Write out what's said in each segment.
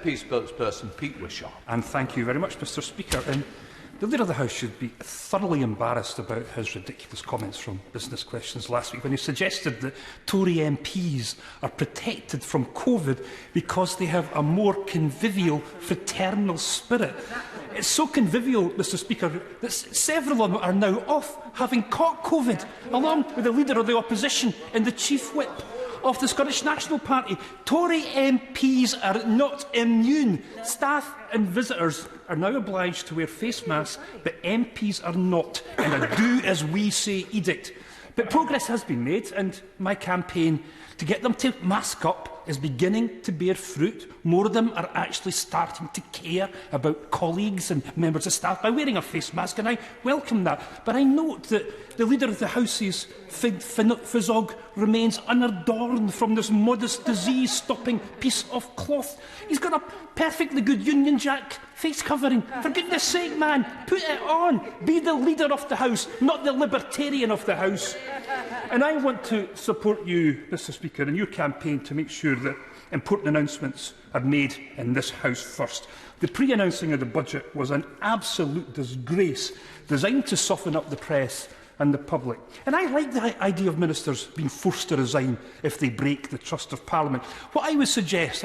SNP spokesperson Pete Wishart. And thank you very much, Mr Speaker. The Leader of the House should be thoroughly embarrassed about his ridiculous comments from Business Questions last week when he suggested that Tory MPs are protected from COVID because they have a more convivial, fraternal spirit. It's so convivial, Mr Speaker, that several of them are now off having caught COVID, along with the Leader of the Opposition and the Chief Whip of the Scottish National Party. Tory MPs are not immune. Staff and visitors are now obliged to wear face masks, but MPs are not, and a do-as-we-say edict. But progress has been made, and my campaign to get them to mask up is beginning to bear fruit. More of them are actually starting to care about colleagues and members of staff by wearing a face mask, and I welcome that. But I note that the Leader of the House's physog remains unadorned from this modest disease-stopping piece of cloth. He's got a perfectly good Union Jack face covering. For goodness sake, man, put it on. Be the Leader of the House, not the Libertarian of the House. And I want to support you, Mr Speaker, in your campaign to make sure that important announcements are made in this House first. The pre-announcing of the budget was an absolute disgrace, designed to soften up the press and the public. And I like the idea of ministers being forced to resign if they break the trust of Parliament. What I suggest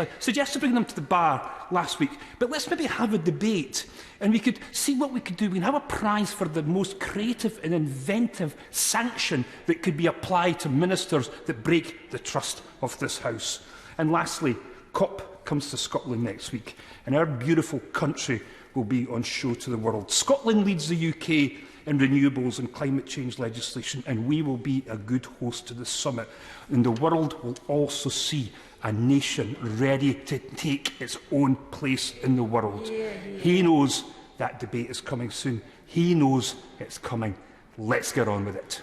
to bring them to the bar last week, but let's maybe have a debate and we could see what we could do. We can have a prize for the most creative and inventive sanction that could be applied to ministers that break the trust of this House. And lastly, COP comes to Scotland next week, and our beautiful country will be on show to the world. Scotland leads the UK in renewables and climate change legislation, and we will be a good host to the summit. And the world will also see a nation ready to take its own place in the world. He knows that debate is coming soon. He knows it's coming. Let's get on with it.